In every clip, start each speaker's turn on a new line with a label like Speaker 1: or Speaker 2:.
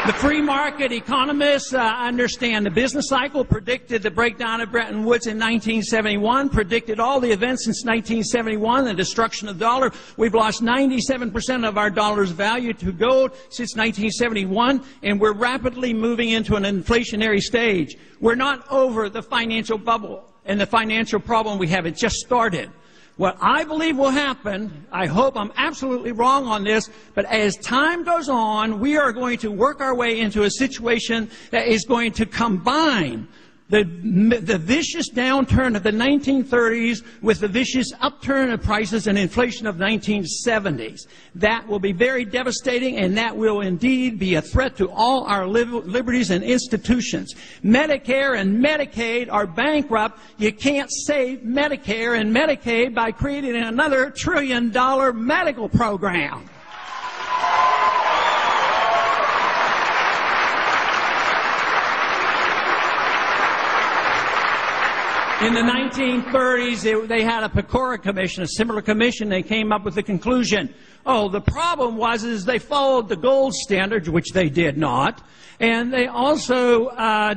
Speaker 1: The free market economists understand the business cycle, predicted the breakdown of Bretton Woods in 1971, predicted all the events since 1971, the destruction of the dollar. We've lost 97% of our dollar's value to gold since 1971, and we're rapidly moving into an inflationary stage. We're not over the financial bubble and the financial problem we have. It just started. What I believe will happen, I hope I'm absolutely wrong on this, but as time goes on, we are going to work our way into a situation that is going to combine the vicious downturn of the 1930s with the vicious upturn of prices and inflation of the 1970s. That will be very devastating, and that will indeed be a threat to all our liberties and institutions. Medicare and Medicaid are bankrupt. You can't save Medicare and Medicaid by creating another $1 trillion medical program. In the 1930s, they had a Pecora Commission, a similar commission. They came up with the conclusion, oh, the problem was they followed the gold standard, which they did not, and they also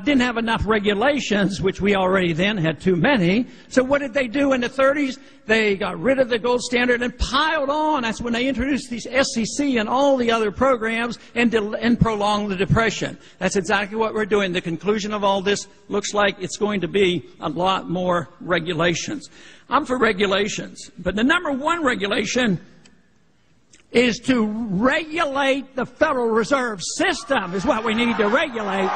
Speaker 1: didn't have enough regulations, which we already then had too many. So what did they do in the 30s? They got rid of the gold standard and piled on. That's when they introduced these SEC and all the other programs and prolonged the Depression. That's exactly what we're doing. The conclusion of all this looks like it's going to be a lot more regulations. I'm for regulations, but the number one regulation is to regulate the Federal Reserve System is what we need to regulate.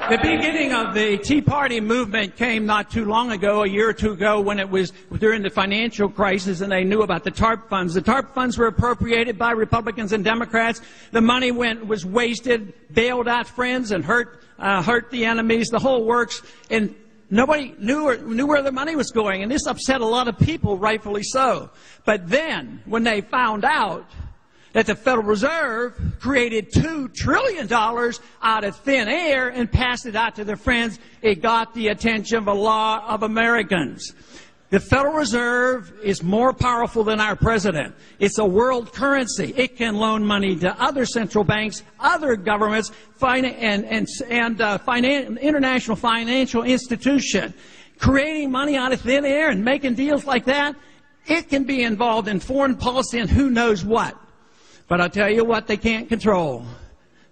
Speaker 1: The beginning of the Tea Party movement came not too long ago, a year or two ago, when it was during the financial crisis and they knew about the TARP funds. The TARP funds were appropriated by Republicans and Democrats. The money was wasted, bailed out friends and hurt the enemies, the whole works. And nobody knew where the money was going. And this upset a lot of people, rightfully so. But then, when they found out that the Federal Reserve created $2 trillion out of thin air and passed it out to their friends, it got the attention of a lot of Americans. The Federal Reserve is more powerful than our president. It's a world currency. It can loan money to other central banks, other governments, international financial institutions. Creating money out of thin air and making deals like that, it can be involved in foreign policy and who knows what. But I'll tell you what they can't control.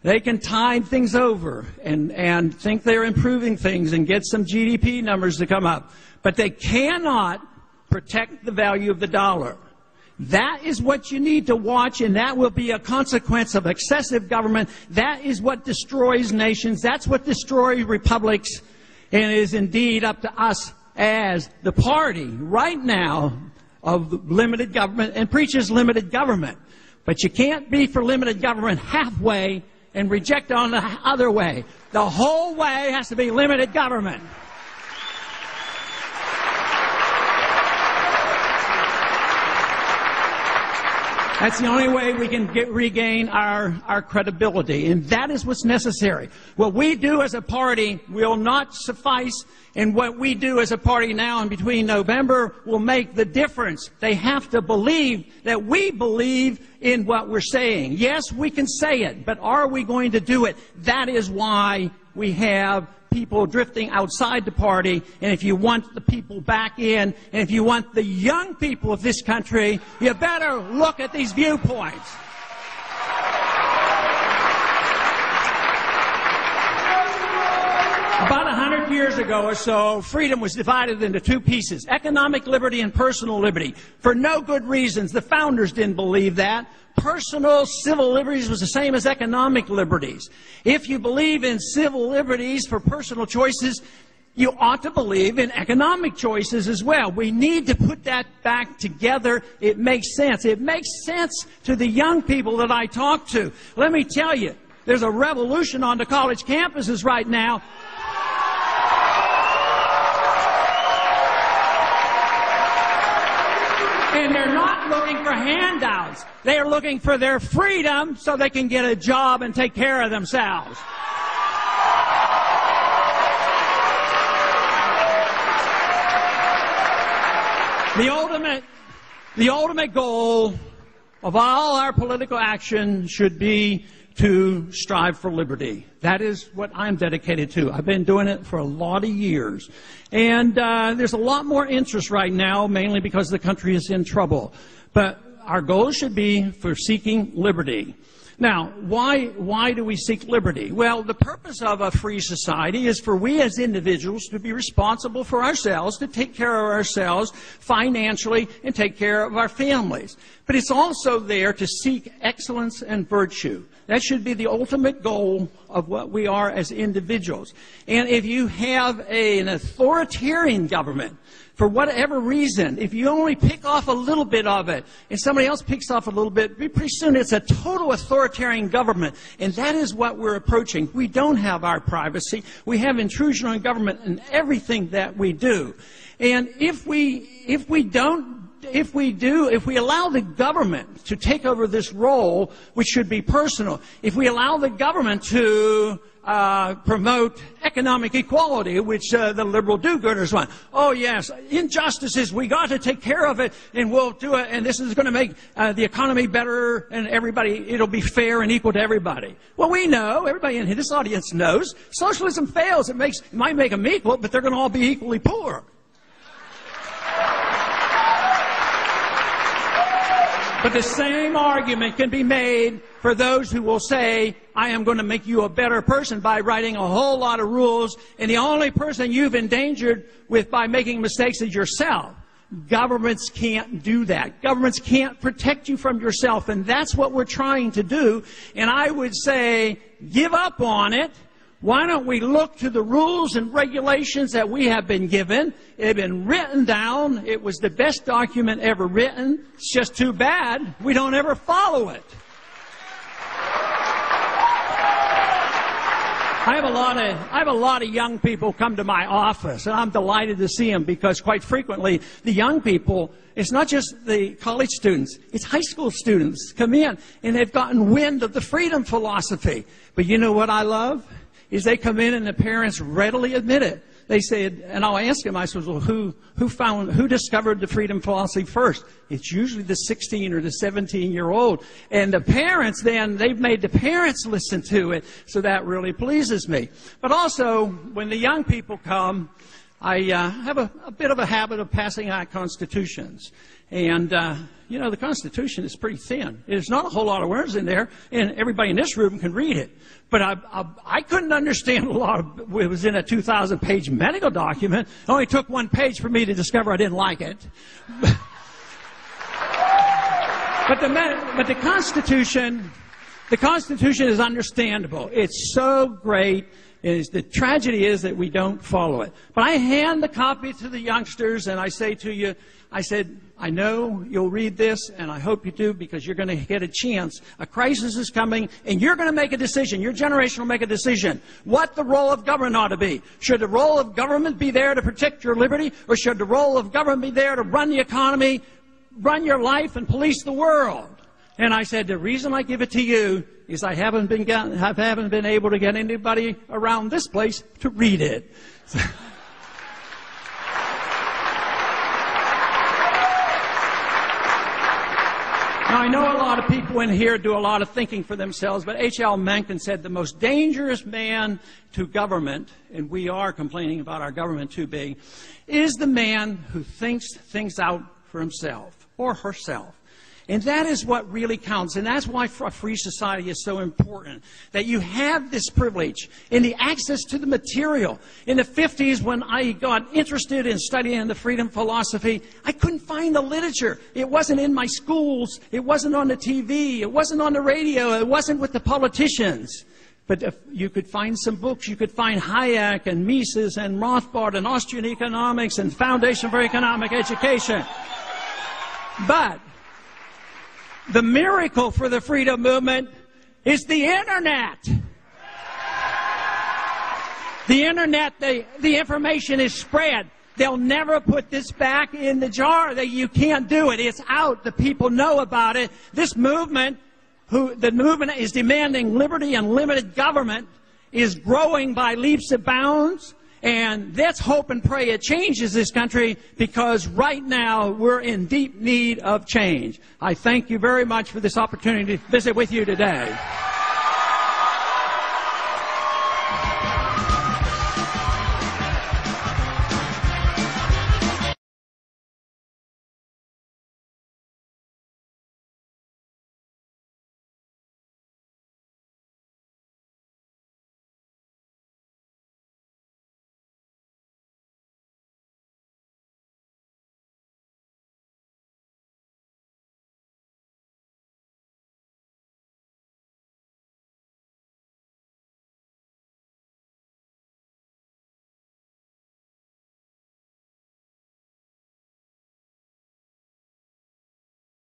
Speaker 1: They can tide things over and think they're improving things and get some GDP numbers to come up. But they cannot protect the value of the dollar. That is what you need to watch, and that will be a consequence of excessive government. That is what destroys nations. That's what destroys republics. And it is indeed up to us as the party right now of limited government and preaches limited government. But you can't be for limited government halfway and reject it on the other way. The whole way has to be limited government. That's the only way we can regain our credibility, and that is what's necessary. What we do as a party will not suffice, and what we do as a party now and between November will make the difference. They have to believe that we believe in what we're saying. Yes, we can say it, but are we going to do it? That is why we have people drifting outside the party, and if you want the people back in, and if you want the young people of this country, you better look at these viewpoints. About 100 years ago or so, freedom was divided into two pieces, economic liberty and personal liberty. For no good reasons. The founders didn't believe that. Personal civil liberties was the same as economic liberties. If you believe in civil liberties for personal choices, you ought to believe in economic choices as well. We need to put that back together. It makes sense. It makes sense to the young people that I talk to. Let me tell you, there's a revolution on the college campuses right now. And they're not looking for handouts. rights. They are looking for their freedom so they can get a job and take care of themselves. The ultimate goal of all our political action should be to strive for liberty. That is what I'm dedicated to. I've been doing it for a lot of years. And there's a lot more interest right now, mainly because the country is in trouble. But our goal should be for seeking liberty. Now, why do we seek liberty? Well, the purpose of a free society is for we as individuals to be responsible for ourselves, to take care of ourselves financially and take care of our families. But it's also there to seek excellence and virtue. That should be the ultimate goal of what we are as individuals. And if you have an authoritarian government, for whatever reason, if you only pick off a little bit of it and somebody else picks off a little bit, pretty soon it's a total authoritarian government. And that is what we're approaching. We don't have our privacy. We have intrusion on government in everything that we do. And if we allow the government to take over this role, which should be personal, if we allow the government to promote economic equality, which the liberal do-gooders want. Oh, yes, injustices, we got to take care of it, and we'll do it, and this is going to make the economy better, and it'll be fair and equal to everybody. Well, we know, everybody in this audience knows, socialism fails. It might make them equal, but they're going to all be equally poor. But the same argument can be made for those who will say, I am going to make you a better person by writing a whole lot of rules, and the only person you've endangered with by making mistakes is yourself. Governments can't do that. Governments can't protect you from yourself, and that's what we're trying to do. And I would say, give up on it. Why don't we look to the rules and regulations that we have been given? They've been written down. It was the best document ever written. It's just too bad we don't ever follow it. I have a lot of young people come to my office, and I'm delighted to see them because quite frequently the young people, it's not just the college students, it's high school students come in and they've gotten wind of the freedom philosophy. But you know what I love? Is they come in and the parents readily admit it. They said, and I'll ask them, I said, well, who discovered the freedom philosophy first? It's usually the 16 or the 17-year-old. And the parents then, they've made the parents listen to it, so that really pleases me. But also, when the young people come, I have a bit of a habit of passing out constitutions. And, the Constitution is pretty thin. There's not a whole lot of words in there, and everybody in this room can read it. But I couldn't understand a lot of it was in a 2,000-page medical document. It only took one page for me to discover I didn't like it. But the Constitution is understandable. It's so great. The tragedy is that we don't follow it. But I hand the copy to the youngsters, and I say to you, I said, I know you'll read this, and I hope you do, because you're going to get a chance. A crisis is coming, and you're going to make a decision. Your generation will make a decision what the role of government ought to be. Should the role of government be there to protect your liberty, or should the role of government be there to run the economy, run your life, and police the world? And I said, the reason I give it to you is I haven't been able to get anybody around this place to read it. Now, I know a lot of people in here do a lot of thinking for themselves, but H.L. Mencken said the most dangerous man to government, and we are complaining about our government too big, is the man who thinks things out for himself or herself. And that is what really counts. And that's why a free society is so important. That you have this privilege and the access to the material. In the 50s, when I got interested in studying the freedom philosophy, I couldn't find the literature. It wasn't in my schools. It wasn't on the TV. It wasn't on the radio. It wasn't with the politicians. But if you could find some books. You could find Hayek and Mises and Rothbard and Austrian economics and Foundation for Economic Education. But the miracle for the freedom movement is the Internet. The Internet, the information is spread. They'll never put this back in the jar. You can't do it. It's out. The people know about it. This movement, the movement is demanding liberty and limited government, is growing by leaps and bounds. And let's hope and pray it changes this country, because right now we're in deep need of change. I thank you very much for this opportunity to visit with you today.